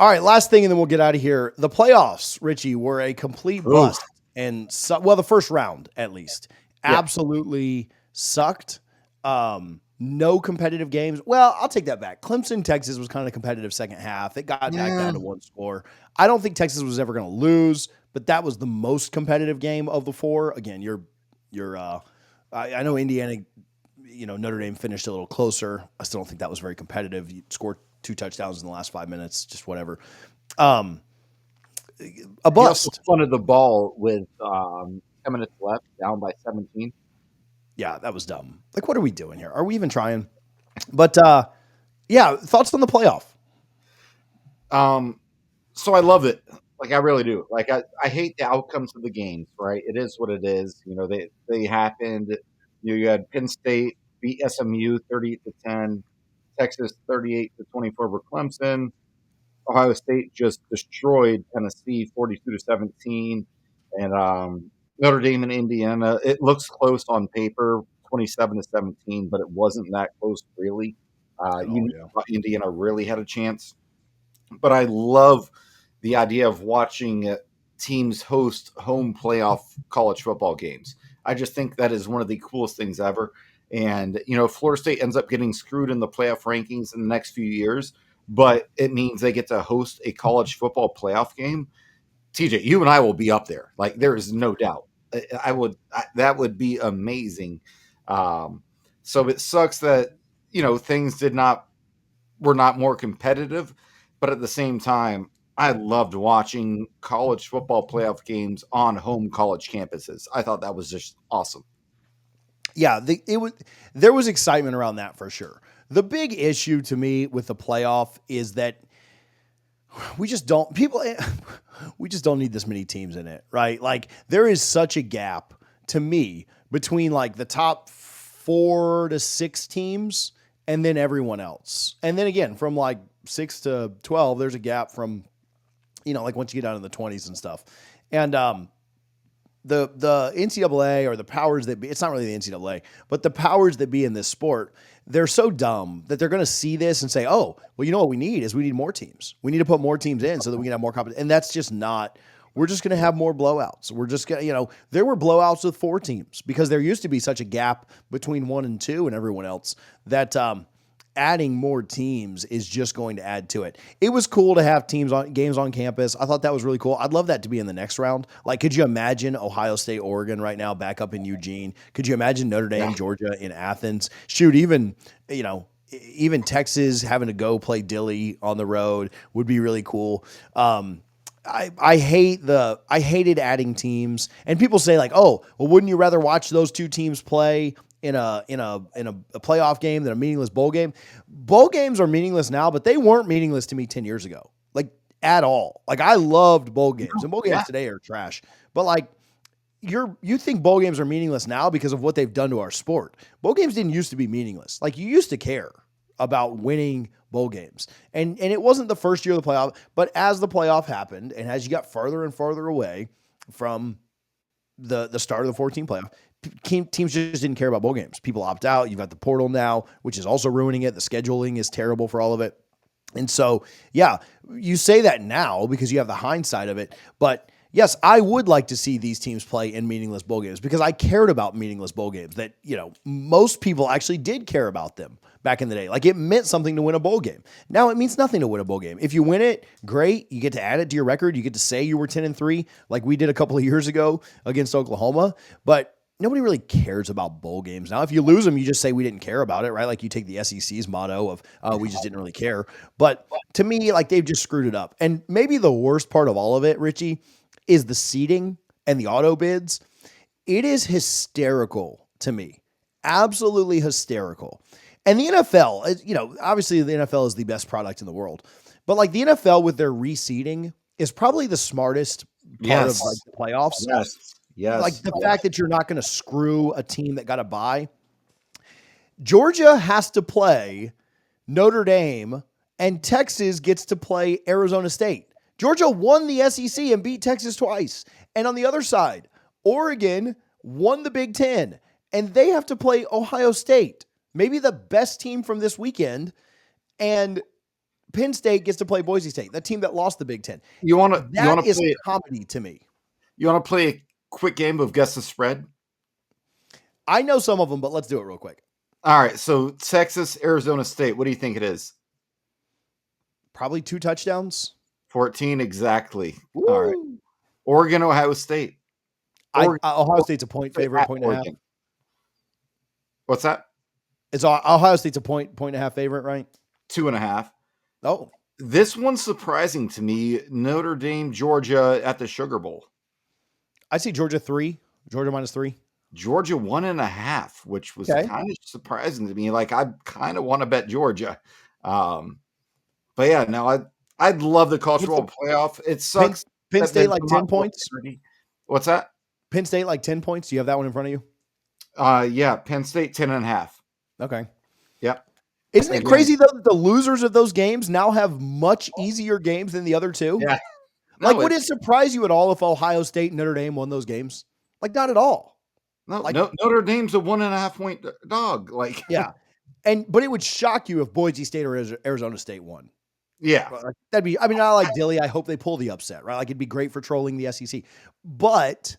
All right, last thing, and then we'll get out of here. The playoffs, Richie, were a complete bust. And the first round, at least, absolutely sucked. No competitive games. Well, I'll take that back. Clemson, Texas was kind of competitive second half. It got back down to one score. I don't think Texas was ever going to lose, but that was the most competitive game of the four. Again, I know Indiana, Notre Dame finished a little closer. I still don't think that was very competitive. You scored 2 touchdowns in the last 5 minutes, just whatever. A bust. He also punted the ball with 10 minutes left, down by 17. Yeah, that was dumb. Like, what are we doing here? Are we even trying? But thoughts on the playoff? So I love it. Like, I really do. Like, I hate the outcomes of the games, right? It is what it is. They happened. You had Penn State beat SMU 38-10, Texas 38-24 over Clemson. Ohio State just destroyed Tennessee 42-17, and Notre Dame and Indiana. It looks close on paper, 27-17, but it wasn't that close really. Indiana really had a chance, but I love the idea of watching teams host home playoff college football games. I just think that is one of the coolest things ever. And, if Florida State ends up getting screwed in the playoff rankings in the next few years, but it means they get to host a college football playoff game, TJ, you and I will be up there. Like, there is no doubt. That would be amazing. So it sucks that, things were not more competitive, but at the same time, I loved watching college football playoff games on home college campuses. I thought that was just awesome. Yeah, there was excitement around that for sure. The big issue to me with the playoff is that we just don't need this many teams in it, right? Like, there is such a gap to me between like the top 4 to 6 teams and then everyone else. And then again, from like 6 to 12, there's a gap from, like once you get down in the 20s and stuff. And the NCAA, or the powers that be, it's not really the NCAA, but the powers that be in this sport, they're so dumb that they're going to see this and say, oh, well, what we need more teams. We need to put more teams in so that we can have more competition. And that's just not, we're just going to have more blowouts. We're just going to, there were blowouts with 4 teams because there used to be such a gap between 1 and 2 and everyone else that adding more teams is just going to add to it. It was cool to have games on campus. I thought that was really cool. I'd love that to be in the next round. Like, could you imagine Ohio State, Oregon right now back up in Eugene? Could you imagine Notre Dame, Georgia in Athens? Shoot, even Texas having to go play Dilly on the road would be really cool. I hated adding teams, and people say like, oh, well, wouldn't you rather watch those 2 teams play in a playoff game than a meaningless bowl game? Bowl games are meaningless now, but they weren't meaningless to me 10 years ago, like at all. Like, I loved bowl games, and bowl games today are trash. But like, you think bowl games are meaningless now because of what they've done to our sport. Bowl games didn't used to be meaningless. Like, you used to care about winning bowl games, and it wasn't the first year of the playoff, but as the playoff happened and as you got farther and farther away from the start of the 14 playoff, teams just didn't care about bowl games. People opt out. You've got the portal now, which is also ruining it. The scheduling is terrible for all of it. And so, yeah, you say that now because you have the hindsight of it. But yes, I would like to see these teams play in meaningless bowl games because I cared about meaningless bowl games that, most people actually did care about them back in the day. Like, it meant something to win a bowl game. Now it means nothing to win a bowl game. If you win it, great. You get to add it to your record. You get to say you were 10-3 like we did a couple of years ago against Oklahoma. But nobody really cares about bowl games now. If you lose them, you just say we didn't care about it, right? Like, you take the SEC's motto of we just didn't really care. But to me, like, they've just screwed it up. And maybe the worst part of all of it, Richie, is the seeding and the auto bids. It is hysterical to me. Absolutely hysterical. And the NFL, obviously the NFL is the best product in the world. But like, the NFL with their reseeding is probably the smartest part of like the playoffs. Yes. Like, the fact that you're not going to screw a team that got a bye. Georgia has to play Notre Dame, and Texas gets to play Arizona State. Georgia won the SEC and beat Texas twice. And on the other side, Oregon won the Big Ten, and they have to play Ohio State, maybe the best team from this weekend, and Penn State gets to play Boise State, the team that lost the Big Ten. You want to That is comedy to me. You want to play a quick game of guess the spread? I know some of them, but let's do it real quick. All right. So Texas, Arizona State. What do you think it is? Probably 2 touchdowns. 14 exactly. Woo. All right. Oregon, Ohio State. Ohio State's a point favorite, point and a half. What's that? It's Ohio State's a point and a half favorite, right? 2.5. Oh, this one's surprising to me. Notre Dame, Georgia at the Sugar Bowl. I see Georgia 3, Georgia -3. Georgia 1.5, which was kind of surprising to me. Like, I kind of want to bet Georgia. But yeah, no, I'd love the college football playoff. It sucks. Penn State like 10 points. What's that? Penn State like 10 points. Do you have that one in front of you? Yeah, Penn State 10.5. Okay. Yep. Isn't it crazy though that the losers of those games now have much easier games than the other two? Yeah. No, like, would it surprise you at all if Ohio State and Notre Dame won those games? Like, not at all. No, like, Notre Dame's a 1.5 point dog. Like, yeah. But it would shock you if Boise State or Arizona State won. Yeah. That'd be, I mean, I like Dilly. I hope they pull the upset, right? Like, it'd be great for trolling the SEC. But,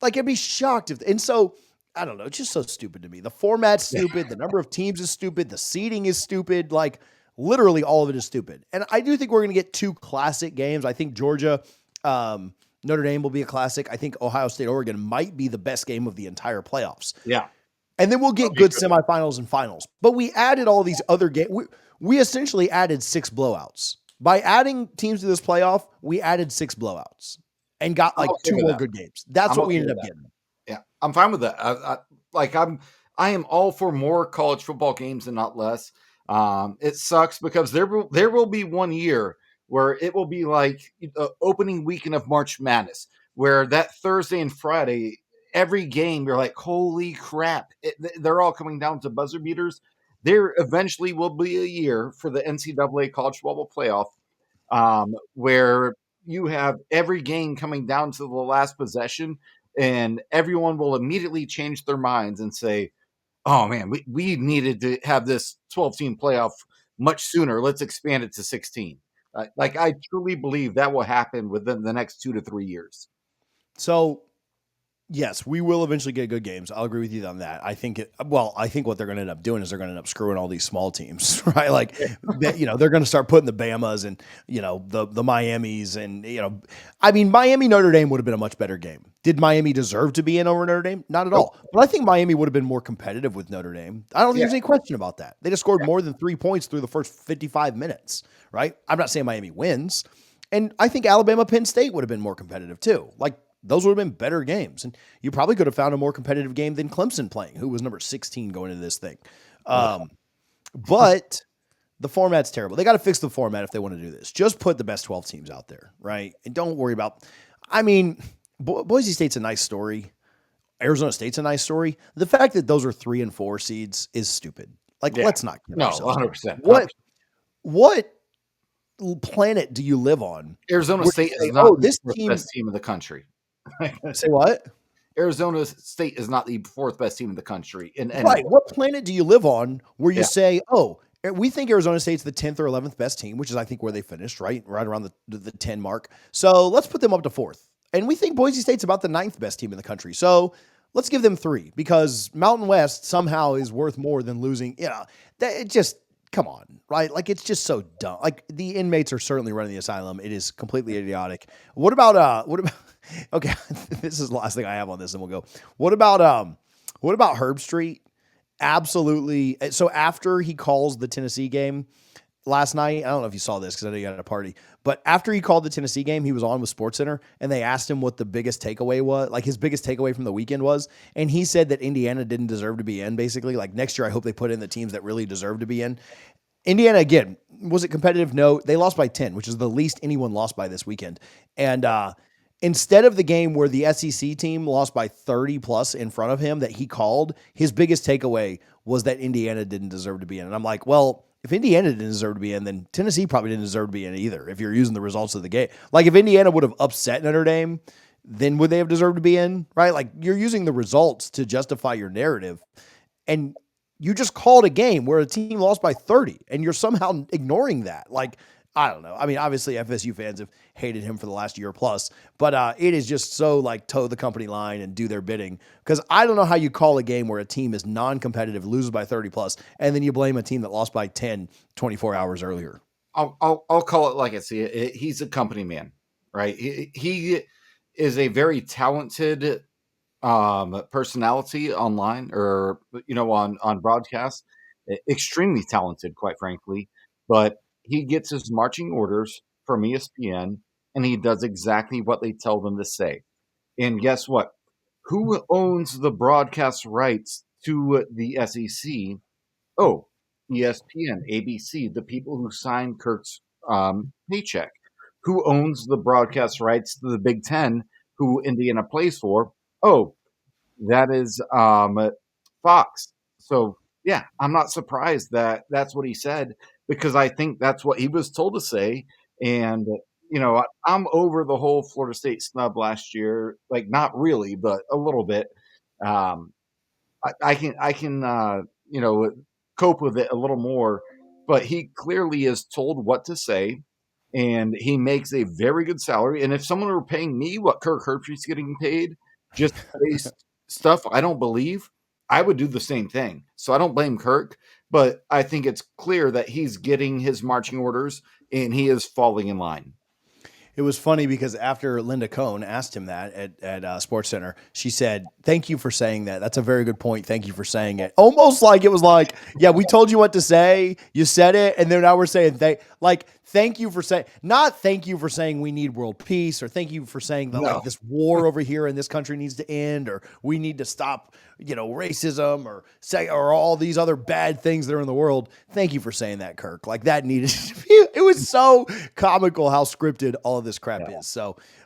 like, I'd be shocked if, and so, I don't know. It's just so stupid to me. The format's stupid. The number of teams is stupid. The seeding is stupid. Like, literally all of it is stupid. And I do think we're going to get 2 classic games. I think Georgia, Notre Dame will be a classic. I think Ohio State, Oregon might be the best game of the entire playoffs. Yeah. And then we'll get good semifinals and finals. But we added all these other games. We essentially added 6 blowouts. By adding teams to this playoff, we added 6 blowouts and got like 2 more good games. That's what we ended up getting. Yeah, I'm fine with that. I am all for more college football games and not less. It sucks because there will be one year where it will be like the opening weekend of March Madness, where that Thursday and Friday, every game you're like, holy crap, they're all coming down to buzzer beaters. There eventually will be a year for the NCAA college football playoff where you have every game coming down to the last possession. And everyone will immediately change their minds and say, oh, man, we needed to have this 12-team playoff much sooner. Let's expand it to 16. Like, I truly believe that will happen within the next 2 to 3 years. So, yes, we will eventually get good games. I'll agree with you on that. I think what they're going to end up doing is they're going to end up screwing all these small teams, right? Like, they're going to start putting the Bamas and, the Miamis and, I mean, Miami Notre Dame would have been a much better game. Did Miami deserve to be in over Notre Dame? Not at all. But I think Miami would have been more competitive with Notre Dame. I don't think there's any question about that. They just scored more than 3 points through the first 55 minutes, right? I'm not saying Miami wins. And I think Alabama Penn State would have been more competitive too. Like, those would have been better games. And you probably could have found a more competitive game than Clemson playing, who was number 16 going into this thing. But the format's terrible. They got to fix the format if they want to do this. Just put the best 12 teams out there, right? And don't worry about, I mean, Boise State's a nice story. Arizona State's a nice story. The fact that those are 3 and 4 seeds is stupid. Like, let's not. No, 100%. What planet do you live on? Arizona State is not the best team in the country. Say what? Arizona State is not the 4th best team in the country. Right. What planet do you live on where you say, oh, we think Arizona State's the 10th or 11th best team, which is, I think, where they finished, right around the 10 mark. So let's put them up to 4th. And we think Boise State's about the 9th best team in the country. So let's give them 3 because Mountain West somehow is worth more than losing. It just, come on, right? Like, it's just so dumb. Like, the inmates are certainly running the asylum. It is completely idiotic. What about, okay, this is the last thing I have on this and we'll go. What about Herbstreit? Absolutely. So after he calls the Tennessee game last night, I don't know if you saw this because I know you had a party, but after he called the Tennessee game, he was on with SportsCenter and they asked him what the biggest takeaway was, like his biggest takeaway from the weekend was. And he said that Indiana didn't deserve to be in, basically. Like, next year, I hope they put in the teams that really deserve to be in. Indiana, again, was it competitive? No, they lost by 10, which is the least anyone lost by this weekend. And instead of the game where the SEC team lost by 30 plus in front of him that he called, his biggest takeaway was that Indiana didn't deserve to be in. And I'm like, well, if Indiana didn't deserve to be in, then Tennessee probably didn't deserve to be in either, if you're using the results of the game. Like, if Indiana would have upset Notre Dame, then would they have deserved to be in, right? Like, you're using the results to justify your narrative. And you just called a game where a team lost by 30 and you're somehow ignoring that. Like, I don't know. I mean, obviously FSU fans have hated him for the last year plus, but it is just so like toe the company line and do their bidding. Because I don't know how you call a game where a team is non-competitive, loses by 30 plus, and then you blame a team that lost by 10 24 hours earlier. I'll call it like I see it. He's a company man, right? He is a very talented personality online, or on broadcast. Extremely talented, quite frankly. But he gets his marching orders from ESPN, and he does exactly what they tell them to say. And guess what? Who owns the broadcast rights to the SEC? Oh, ESPN, ABC, the people who signed Kirk's paycheck. Who owns the broadcast rights to the Big Ten, who Indiana plays for? Oh, that is Fox. So, yeah, I'm not surprised that that's what he said, because I think that's what he was told to say. And, I'm over the whole Florida State snub last year. Like, not really, but a little bit. Um, I can cope with it a little more, but he clearly is told what to say, and he makes a very good salary. And if someone were paying me what Kirk Herbstreit's getting paid, just based stuff I don't believe, I would do the same thing. So I don't blame Kirk, but I think it's clear that he's getting his marching orders and he is falling in line. It was funny because after Linda Cohn asked him that at Sports Center, she said, "Thank you for saying that. That's a very good point. Thank you for saying it." Almost like it was like, "Yeah, we told you what to say. You said it, and then now we're saying thank you for saying, not thank you for saying we need world peace, or thank you for saying that like No. this war over here in this country needs to end, or we need to stop racism, or all these other bad things that are in the world. Thank you for saying that, Kirk. Like that needed to be, it was so comical how scripted all of this crap Yeah. is. So